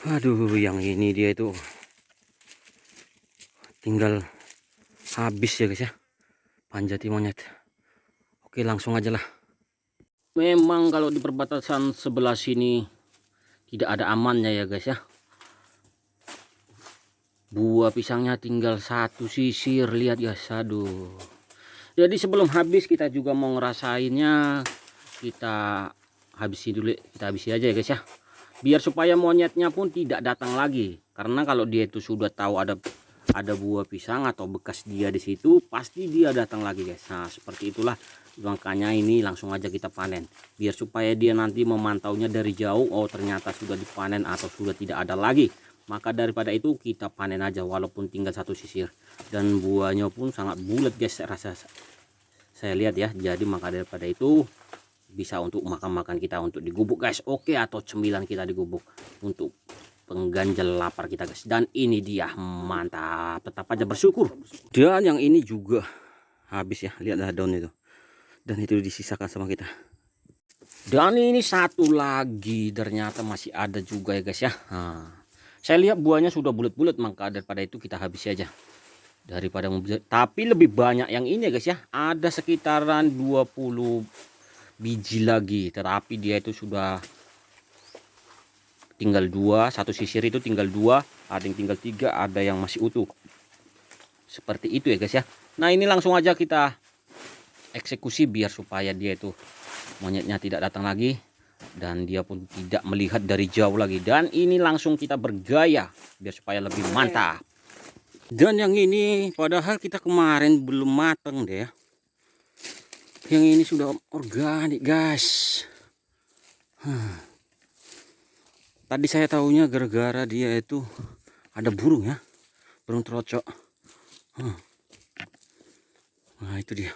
Aduh, yang ini dia itu tinggal habis ya guys ya, panjati monyet. Oke, langsung aja lah. Memang kalau di perbatasan sebelah sini tidak ada amannya ya guys ya. Buah pisangnya tinggal satu sisir, lihat ya, aduh. Jadi sebelum habis kita juga mau ngerasainnya, kita habisi dulu, kita habisi aja ya guys ya. Biar supaya monyetnya pun tidak datang lagi, karena kalau dia itu sudah tahu ada buah pisang atau bekas dia di situ, pasti dia datang lagi guys. Nah seperti itulah, makanya ini langsung aja kita panen, biar supaya dia nanti memantaunya dari jauh. Oh ternyata sudah dipanen atau sudah tidak ada lagi, maka daripada itu kita panen aja walaupun tinggal satu sisir. Dan buahnya pun sangat bulat guys, rasa saya lihat ya. Jadi maka daripada itu bisa untuk makan-makan kita, untuk digubuk guys. Oke, atau cemilan kita digubuk untuk pengganjal lapar kita guys. Dan ini dia, mantap, tetap aja bersyukur. Dan yang ini juga habis ya, lihatlah daun itu, dan itu disisakan sama kita. Dan ini satu lagi ternyata masih ada juga ya guys ya. Nah, saya lihat buahnya sudah bulat-bulat, maka daripada itu kita habis aja daripada tapi lebih banyak yang ini ya guys ya. Ada sekitaran 20 biji lagi, tetapi dia itu sudah tinggal 2, satu sisir itu tinggal 2, ada yang tinggal 3, ada yang masih utuh. Seperti itu ya guys ya. Nah ini langsung aja kita eksekusi biar supaya dia itu monyetnya tidak datang lagi dan dia pun tidak melihat dari jauh lagi. Dan ini langsung kita bergaya biar supaya lebih mantap. Dan yang ini padahal kita kemarin belum matang deh ya. Yang ini sudah organik guys. Tadi saya tahunya gara-gara dia itu ada burung ya, burung terocok. Nah itu dia.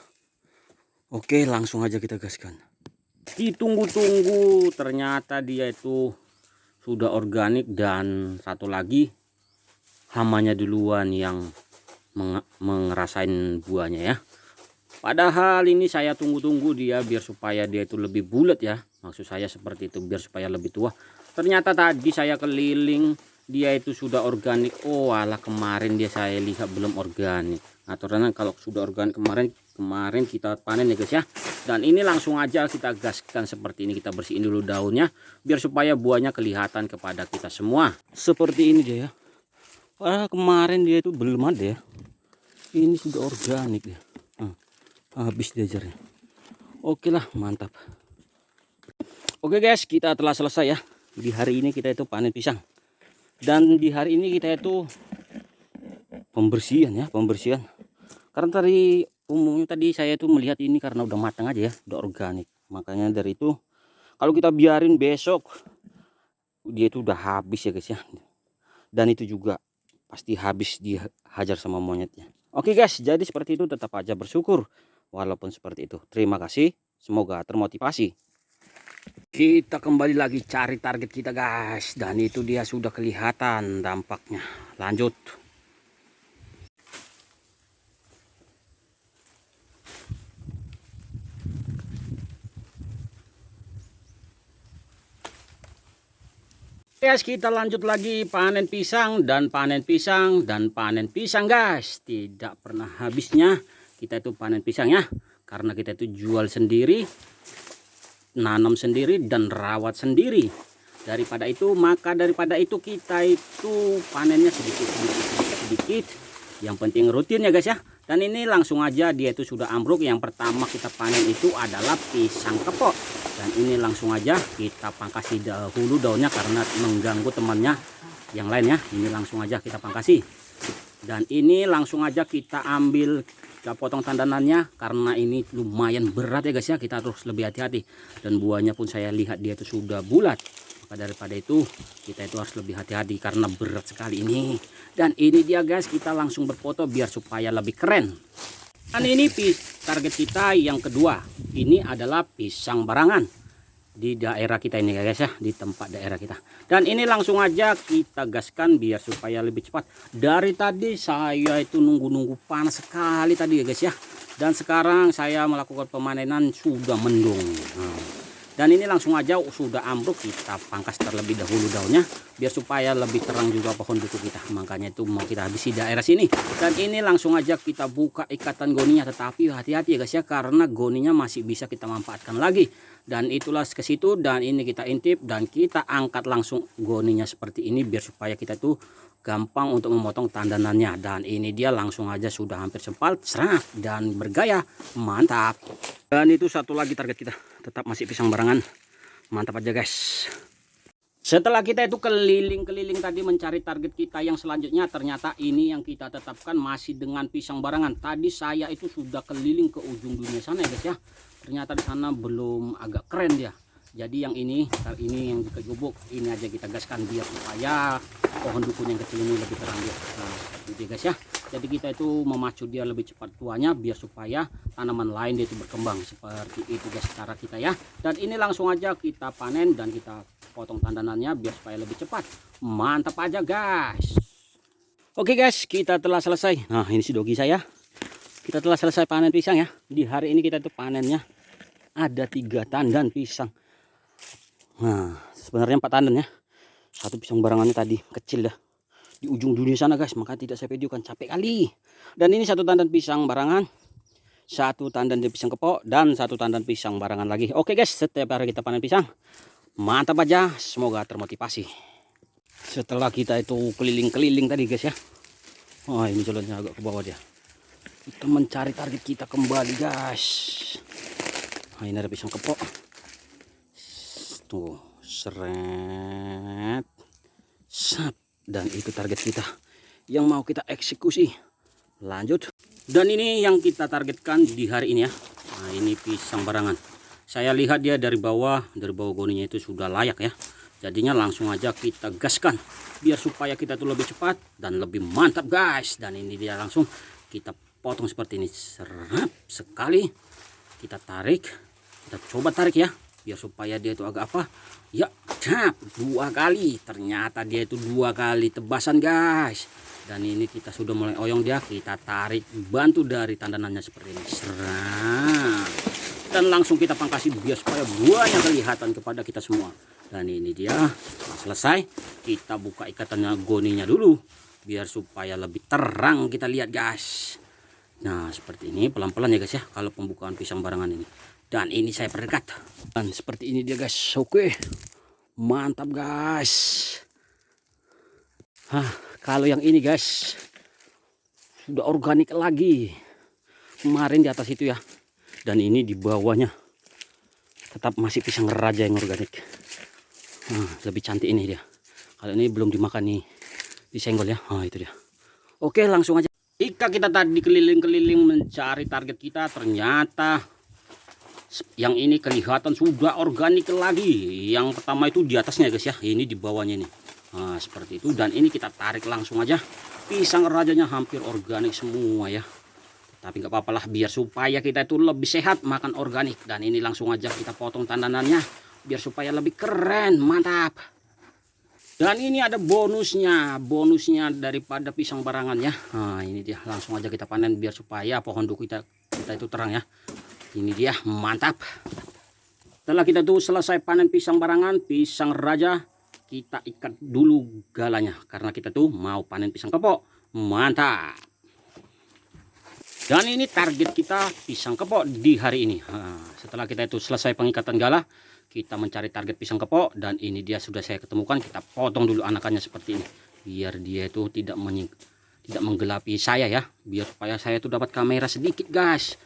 Oke, langsung aja kita gaskan. Ditunggu-tunggu, ternyata dia itu sudah organik. Dan satu lagi, hamanya duluan yang ngerasain buahnya ya. Padahal ini saya tunggu-tunggu dia biar supaya dia itu lebih bulat ya. Maksud saya seperti itu, biar supaya lebih tua. Ternyata tadi saya keliling dia itu sudah organik. Oh alah, kemarin dia saya lihat belum organik. Nah karena kalau sudah organik kemarin kita panen ya guys ya. Dan ini langsung aja kita gaskan seperti ini. Kita bersihin dulu daunnya biar supaya buahnya kelihatan kepada kita semua. Seperti ini dia ya. Kemarin dia itu belum ada ya. Ini sudah organik ya. Habis diajarnya. Oke lah, mantap. Oke guys, kita telah selesai ya. Di hari ini kita itu panen pisang. Dan di hari ini kita itu pembersihan ya, pembersihan. Karena tadi umumnya tadi saya itu melihat ini karena udah matang aja ya, udah organik. Makanya dari itu kalau kita biarin besok dia itu udah habis ya guys ya. Dan itu juga pasti habis dihajar sama monyetnya. Oke guys, jadi seperti itu, tetap aja bersyukur walaupun seperti itu. Terima kasih, semoga termotivasi. Kita kembali lagi cari target kita guys. Dan itu dia sudah kelihatan dampaknya. Lanjut. Guys, kita lanjut lagi panen pisang dan panen pisang dan panen pisang guys. Tidak pernah habisnya kita itu panen pisang ya. Karena kita itu jual sendiri, nanam sendiri dan rawat sendiri. Daripada itu, maka daripada itu kita itu panennya sedikit. Yang penting rutin ya guys ya. Dan ini langsung aja dia itu sudah ambruk. Yang pertama kita panen itu adalah pisang kepok. Dan ini langsung aja kita pangkasi dahulu daunnya karena mengganggu temannya yang lain ya. Ini langsung aja kita pangkasi. Dan ini langsung aja kita ambil, kita potong tandanannya karena ini lumayan berat ya guys ya. Kita harus lebih hati-hati. Dan buahnya pun saya lihat dia itu sudah bulat. Maka daripada itu kita itu harus lebih hati-hati karena berat sekali ini. Dan ini dia guys, kita langsung berfoto biar supaya lebih keren. Dan ini target kita yang kedua. Ini adalah pisang barangan di daerah kita ini guys ya, di tempat daerah kita. Dan ini langsung aja kita gaskan biar supaya lebih cepat. Dari tadi saya itu nunggu panas sekali tadi ya guys ya. Dan sekarang saya melakukan pemanenan sudah mendung. Nah, Dan ini langsung aja sudah ambruk, kita pangkas terlebih dahulu daunnya biar supaya lebih terang juga pohon duku kita. Makanya itu mau kita habisi daerah sini. Dan ini langsung aja kita buka ikatan goninya, tetapi hati-hati ya guys ya, karena goninya masih bisa kita manfaatkan lagi. Dan itulah ke situ, dan ini kita intip dan kita angkat langsung goninya seperti ini biar supaya kita tuh gampang untuk memotong tandanannya. Dan ini dia langsung aja sudah hampir sempal, serat dan bergaya, mantap. Dan itu satu lagi target kita, tetap masih pisang barangan, mantap aja guys. Setelah kita itu keliling-keliling tadi mencari target kita yang selanjutnya, ternyata ini yang kita tetapkan masih dengan pisang barangan. Tadi saya itu sudah keliling ke ujung dunia sana ya guys ya, ternyata di sana belum, agak keren dia. Jadi yang ini yang dikegubuk ini aja kita gaskan biar supaya pohon dukun yang kecil ini lebih terang dia. Nah, seperti itu guys ya. Jadi kita itu memacu dia lebih cepat tuanya biar supaya tanaman lain dia itu berkembang. Seperti itu guys cara kita ya. Dan ini langsung aja kita panen dan kita potong tandanannya biar supaya lebih cepat. Mantap aja guys. Oke guys, kita telah selesai. Nah, ini si dogi saya. Kita telah selesai panen pisang ya. Di hari ini kita itu panennya ada 3 tandan pisang. Nah, sebenarnya 4 tandan ya. Satu pisang barangannya tadi kecil dah di ujung dunia sana guys, maka tidak saya videokan, capek kali. Dan ini 1 tandan pisang barangan, 1 tandan pisang kepok, dan 1 tandan pisang barangan lagi. Oke guys, setiap hari kita panen pisang, mantap aja, semoga termotivasi. Setelah kita itu keliling-keliling tadi guys ya, oh ini jalannya agak ke bawah dia, kita mencari target kita kembali guys. Nah, ini ada pisang kepok tuh, seret, sap. Dan itu target kita yang mau kita eksekusi. Lanjut. Dan ini yang kita targetkan di hari ini ya. Nah, ini pisang barangan. Saya lihat dia dari bawah goninya itu sudah layak ya. Jadinya langsung aja kita gaskan biar supaya kita tuh lebih cepat dan lebih mantap guys. Dan ini dia langsung kita potong seperti ini. Serap sekali. Kita tarik. Kita coba tarik ya, biar supaya dia itu agak apa ya, tap 2 kali, ternyata dia itu 2 kali tebasan guys. Dan ini kita sudah mulai oyong dia, kita tarik bantu dari tandanannya seperti ini, serang, dan langsung kita pangkasi biar supaya buahnya kelihatan kepada kita semua. Dan ini dia selesai, kita buka ikatannya goninya dulu biar supaya lebih terang kita lihat guys. Nah seperti ini pelan-pelan ya guys ya kalau pembukaan pisang barangan ini. Dan ini saya perdekat. Dan seperti ini dia guys. Oke. Mantap guys. Kalau yang ini guys sudah organik lagi. Kemarin di atas itu ya. Dan ini di bawahnya tetap masih pisang raja yang organik. Lebih cantik ini dia. Kalau ini belum dimakan nih, disenggol ya. Itu dia. Oke, langsung aja. Jika kita tadi keliling-keliling mencari target kita, ternyata yang ini kelihatan sudah organik lagi. Yang pertama itu di atasnya guys ya, ini di bawahnya ini. Nah seperti itu. Dan ini kita tarik langsung aja, pisang rajanya hampir organik semua ya. Tapi nggak apa-apa lah, biar supaya kita itu lebih sehat makan organik. Dan ini langsung aja kita potong tandanannya biar supaya lebih keren, mantap. Dan ini ada bonusnya daripada pisang barangan ya. Nah ini dia, langsung aja kita panen biar supaya pohon duku kita itu terang ya. Ini dia, mantap. Setelah kita tuh selesai panen pisang barangan, pisang raja, kita ikat dulu galanya karena kita tuh mau panen pisang kepok. Mantap. Dan ini target kita pisang kepok di hari ini. Setelah kita itu selesai pengikatan gala, kita mencari target pisang kepok, dan ini dia sudah saya ketemukan. Kita potong dulu anakannya seperti ini biar dia itu tidak menggelapi saya ya, biar supaya saya tuh dapat kamera sedikit guys,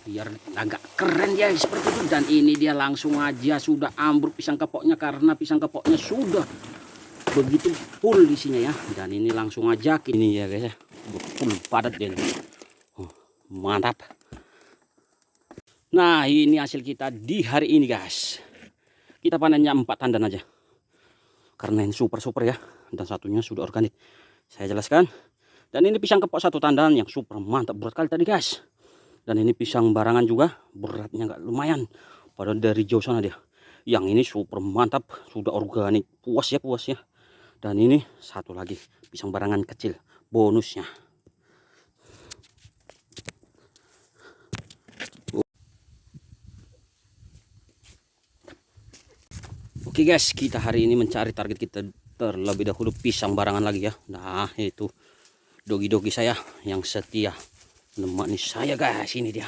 biar agak keren ya seperti itu. Dan ini dia langsung aja sudah ambruk pisang kepoknya karena pisang kepoknya sudah begitu full isinya ya. Dan ini langsung aja ini ya guys ya, full padat dia. Mantap. Nah ini hasil kita di hari ini guys. Kita panennya 4 tandan aja karena ini super ya, dan satunya sudah organik. Saya jelaskan. Dan ini pisang kepok 1 tandan yang super mantap, berat kali tadi guys. Dan ini pisang barangan juga beratnya nggak lumayan, padahal dari jauh sana dia. Yang ini super mantap, sudah organik, puas ya. Dan ini satu lagi pisang barangan kecil bonusnya. Oke guys, kita hari ini mencari target kita terlebih dahulu pisang barangan lagi ya. Nah itu dogi-dogi saya yang setia menemani saya guys, ini dia.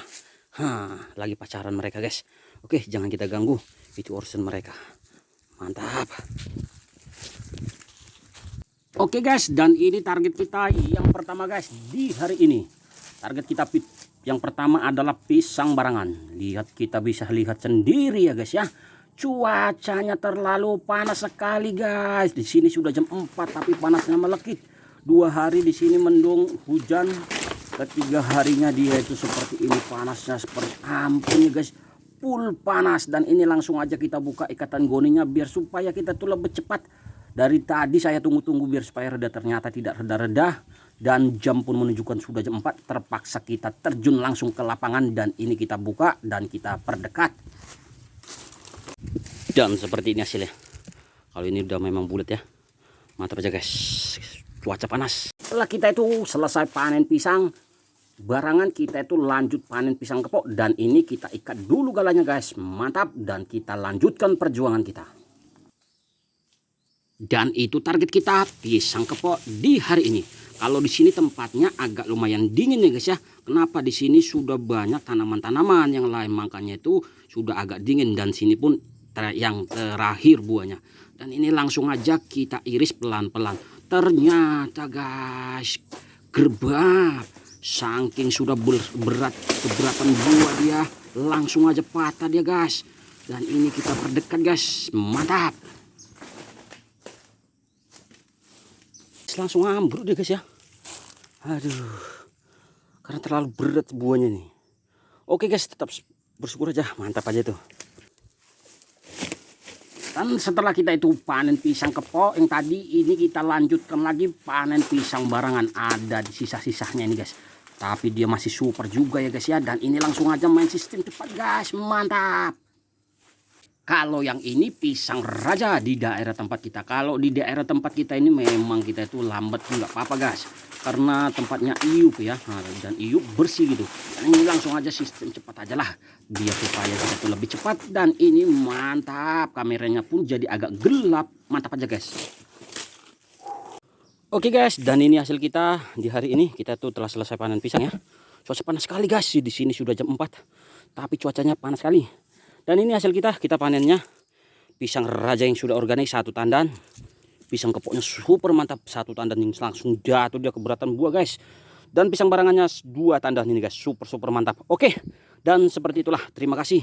Lagi pacaran mereka guys. Oke, jangan kita ganggu, itu urusan mereka. Mantap. Oke guys, dan ini target kita yang pertama guys di hari ini. Target kita yang pertama adalah pisang barangan. Lihat, kita bisa lihat sendiri ya guys ya. Cuacanya terlalu panas sekali guys. Di sini sudah jam 4 tapi panasnya melekit. 2 hari di sini mendung hujan. Ketiga harinya dia itu seperti ini, panasnya seperti ampun ya guys. Full panas. Dan ini langsung aja kita buka ikatan goninya biar supaya kita tuh lebih cepat. Dari tadi saya tunggu-tunggu biar supaya reda, ternyata tidak reda-reda. Dan jam pun menunjukkan sudah jam 4. Terpaksa kita terjun langsung ke lapangan. Dan ini kita buka dan kita perdekat. Dan seperti ini hasilnya. Kalau ini udah memang bulat ya. Mantap aja guys. Cuaca panas. Setelah kita itu selesai panen pisang barangan, kita itu lanjut panen pisang kepok. Dan ini kita ikat dulu galanya guys. Mantap. Dan kita lanjutkan perjuangan kita. Dan itu target kita pisang kepok di hari ini. Kalau di sini tempatnya agak lumayan dingin ya guys ya. Kenapa? Di sini sudah banyak tanaman-tanaman yang lain, makanya itu sudah agak dingin. Dan sini pun yang terakhir buahnya. Dan ini langsung aja kita iris pelan-pelan. Ternyata guys, gerbang saking sudah keberatan buah dia, langsung aja patah dia guys. Dan ini kita perdekat guys. Mantap. Langsung ambruk deh guys ya. Aduh, karena terlalu berat buahnya nih. Oke guys, tetap bersyukur aja. Mantap aja tuh. Dan setelah kita itu panen pisang kepok yang tadi, ini kita lanjutkan lagi panen pisang barangan. Ada di sisa-sisanya ini guys. Tapi dia masih super juga ya guys ya. Dan ini langsung aja main sistem cepat guys. Mantap. Kalau yang ini pisang raja di daerah tempat kita. Kalau di daerah tempat kita ini memang kita itu lambat nggak apa-apa guys. Karena tempatnya iup ya. Dan iup bersih gitu. Dan ini langsung aja sistem cepat aja lah. Biar supaya kita itu lebih cepat. Dan ini mantap. Kameranya pun jadi agak gelap. Mantap aja guys. Oke guys, dan ini hasil kita di hari ini. Kita tuh telah selesai panen pisang ya. Cuaca panas sekali guys. Di sini sudah jam 4. Tapi cuacanya panas sekali. Dan ini hasil kita panennya pisang raja yang sudah organik 1 tandan. Pisang kepoknya super mantap, 1 tandan yang langsung jatuh dia keberatan buah guys. Dan pisang barangannya 2 tandan ini guys, super mantap. Oke, dan seperti itulah, terima kasih.